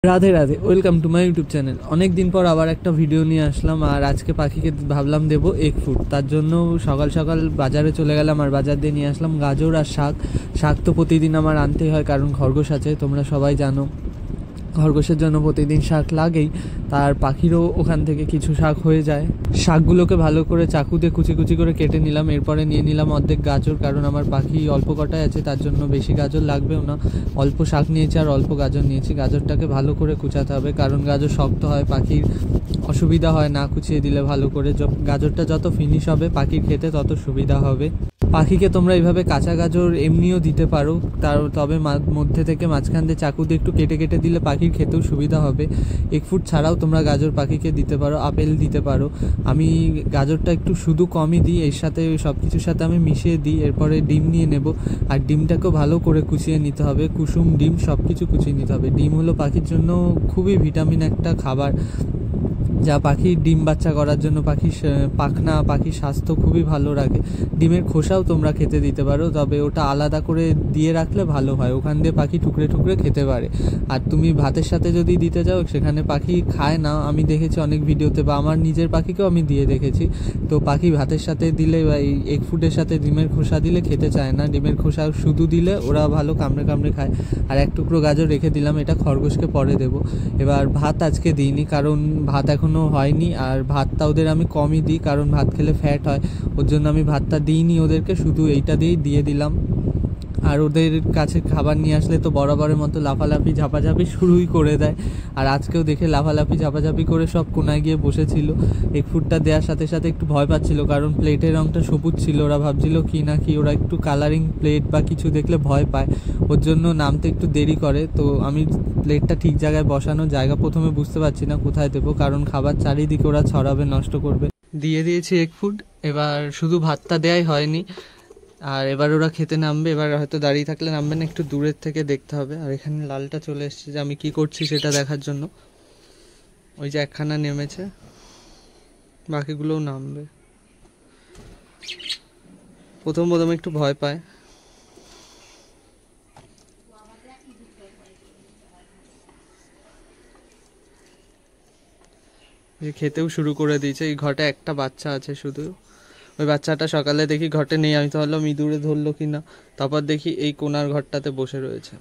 Radhe Radhe, welcome to my YouTube channel. অনেক দিন পর আবার একটা ভিডিও নিয়ে আসলাম, আর আজকে পাখিকে ভাবলাম দেবো এগ ফুড। তার জন্য সকাল সকাল বাজারে চলে গেলাম, আর বাজার দিয়ে নিয়ে আসলাম গাজর আর শাক। শাক তো প্রতিদিন আমার আনতেই হয়, কারণ খরগোশ আছে, তোমরা সবাই জানো খরগোশের জন্য প্রতিদিন শাক লাগেই। তার পাখিরও ওখান থেকে কিছু শাক হয়ে যায়। শাকগুলোকে ভালো করে চাকু দিয়ে কুচি কুচি করে কেটে নিলাম। এরপরে নিয়ে নিলাম অর্ধেক গাজর, কারণ আমার পাখি অল্প কটাই আছে, তার জন্য বেশি গাজর লাগবেও না। অল্প শাক নিয়েছি আর অল্প গাজর নিয়েছি। গাজরটাকে ভালো করে কুচাতে হবে, কারণ গাজর শক্ত হয়, পাখির অসুবিধা হয় না কুচিয়ে দিলে। ভালো করে গাজরটা যত ফিনিশ হবে পাখির খেতে তত সুবিধা হবে। পাখিকে তোমরা এইভাবে কাঁচা গাজর এমনিও দিতে পারো, তবে মধ্যে থেকে মাঝখান দিয়ে চাকু দিয়ে একটু কেটে কেটে দিলে পাখির খেতেও সুবিধা হবে। এগ ফুড ছাড়াও তোমরা গাজর পাখিকে দিতে পারো, আপেল দিতে পারো। আমি গাজরটা একটু শুধু কমই দিই, এর সাথে সব কিছুর সাথে আমি মিশিয়ে দিই। এরপরে ডিম নিয়ে নেব, আর ডিমটাকেও ভালো করে কুচিয়ে নিতে হবে। কুসুম ডিম সব কিছু কুচিয়ে নিতে হবে। ডিম হলো পাখির জন্য খুবই ভিটামিন একটা খাবার, যা পাখির ডিম বাচ্চা করার জন্য পাখির পাখনা, পাখির স্বাস্থ্য খুবই ভালো রাখে। ডিমের খোসাও তোমরা খেতে দিতে পারো, তবে ওটা আলাদা করে দিয়ে রাখলে ভালো হয়, ওখান দিয়ে পাখি টুকরে টুকরে খেতে পারে। আর তুমি ভাতের সাথে যদি দিতে যাও, সেখানে পাখি খায় না, আমি দেখেছি অনেক ভিডিওতে, বা আমার নিজের পাখিকেও আমি দিয়ে দেখেছি। তো পাখি ভাতের সাথে দিলে বা এই এগ ফুডের সাথে ডিমের খোসা দিলে খেতে চায় না। ডিমের খোসা শুধু দিলে ওরা ভালো কামড়ে কামড়ে খায়। আর এক টুকরো গাজর রেখে দিলাম, এটা খরগোশকে পরে দেবো। এবার ভাত আজকে দিইনি, কারণ ভাত এখনও হয়নি, আর ভাতটা ওদের আমি কমই দিই, কারণ ভাত খেলে ফ্যাট হয়। ওর জন্য আমি ভাতটা দিইনি ওদেরকে, শুধু এইটা দিয়েই দিয়ে দিলাম। আর ওদের কাছে খাবার নিয়ে আসলে তো বরাবরের মতো লাফালাফি ঝাপাঝাপি শুরুই করে দেয়। আর আজকেও দেখে লাফালাফি ঝাপাঝাপি করে সব কোনায় গিয়ে বসেছিল। এগ ফুডটা দেওয়ার সাথে সাথে একটু ভয় পাচ্ছিল, কারণ প্লেটের রঙটা সবুজ ছিল। ওরা ভাবছিল কি না কি, ওরা একটু কালারিং প্লেট বা কিছু দেখলে ভয় পায়, ওর জন্য নামতে একটু দেরি করে। তো আমি প্লেটটা ঠিক জায়গায় বসানোর জায়গা প্রথমে বুঝতে পারছি না কোথায় দেবো, কারণ খাবার চারিদিকে ওরা ছড়াবে, নষ্ট করবে। দিয়ে দিয়েছি এগ ফুড, এবার শুধু ভাতটা দেওয়াই হয়নি, আর এবার ওরা খেতে নামবে। এবার হয়তো দাঁড়িয়ে থাকলে নামবে না, একটু দূরের থেকে দেখতে হবে। আর এখানে লালটা চলে এসছে যে আমি কি করছি সেটা দেখার জন্য। ওই যে একখানা নেমেছে, বাকিগুলোও নামবে। প্রথম একটু ভয় পায়। যে খেতেও শুরু করে দিয়েছে। এই ঘটে একটা বাচ্চা আছে শুধু, ওই বাচ্চাটা সকালে দেখি ঘটে নেই, আমি তো ভাবলাম ইঁদুরে ধরলো কি না। তারপর দেখি এই কোনার ঘরটাতে বসে রয়েছে,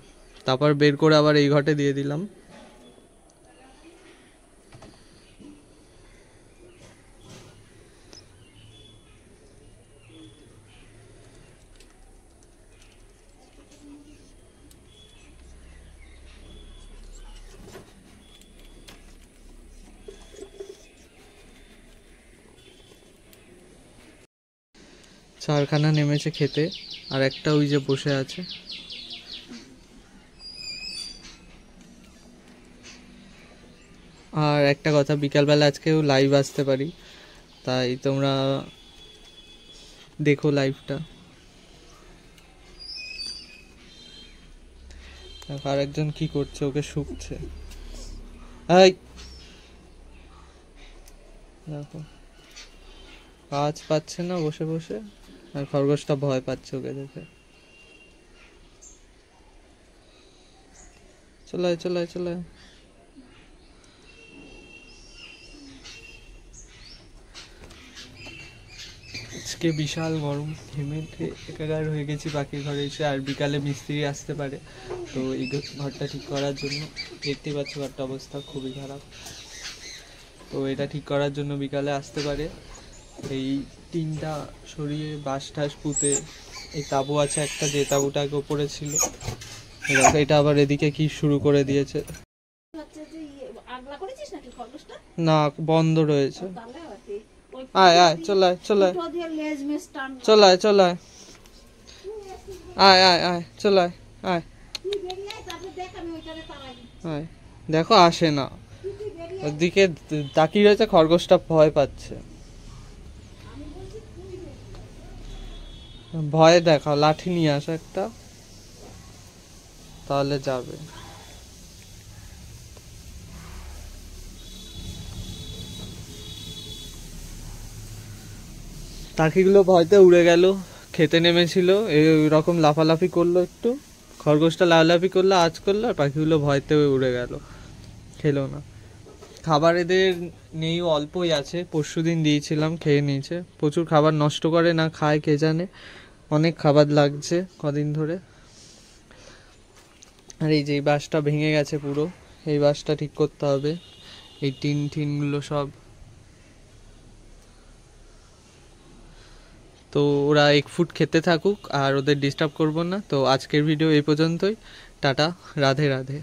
তারপর বের করে আবার এই ঘটে দিয়ে দিলাম। চারখানা নেমেছে খেতে, আর একটা ওই যে বসে আছে। আর একটা কথা, বিকালবেলা আজকেও লাইভ আসতে পারি, তাই তোমরা দেখো লাইভটা। আর একজন কি করছে, ওকে শুকছে। এই দেখো, কাজ পাচ্ছে না বসে বসে, আর খরগোশটা ভয় পাচ্ছে ওকে দেখে। চলে চলে চলে। আজকে বিশাল গরম, ঘেমে একাকার হয়ে গেছি পাখির ঘরে এসে। আর বিকালে মিস্ত্রি আসতে পারে, তো এই ঘরটা ঠিক করার জন্য, দেখতেই পাচ্ছ ঘরটা অবস্থা খুবই খারাপ। তো এটা ঠিক করার জন্য বিকালে আসতে পারে। এই টিনটা সরিয়ে বাঁশ টাস পুঁতে, এই তাঁবু আছে একটা, যে তাঁবুটাকে ওপরে ছিল, এটা আবার এদিকে কি শুরু করে দিয়েছে। না, বন্ধ রয়েছে। আয় আয়, চলে আয় চলে আয় চলে আয় চলে আয়, আয় আয় আয় চলে আয় আয় আয়। দেখো আসে না, ওদিকে তাকিয়ে রয়েছে, খরগোশটা ভয় পাচ্ছে। ভয়ে দেখাও, লাঠি নিয়ে আসো একটা, তাহলে যাবে। পাখিগুলো ভয়তে উড়ে গেল, খেতে নেমেছিল, এরকম লাফালাফি করলো একটু, খরগোশটা লাফালাফি করলো, আজ করলো, আর পাখিগুলো ভয়তে উড়ে গেল। খেলো না। খাবার এদের নেই, অল্পই আছে, পরশুদিন দিয়েছিলাম, খেয়ে নিয়েছে। প্রচুর খাবার নষ্ট করে, না খায় কে জানে, অনেক খাবার লাগছে কদিন ধরে। আর এই যে এই বাঁশটা ভেঙে গেছে পুরো, এই বাঁশটা ঠিক করতে হবে, এই টিনগুলো সব। তো ওরা এগ ফুড খেতে থাকুক, আর ওদের ডিস্টার্ব করবো না। তো আজকের ভিডিও এই পর্যন্তই। টাটা, রাধে রাধে।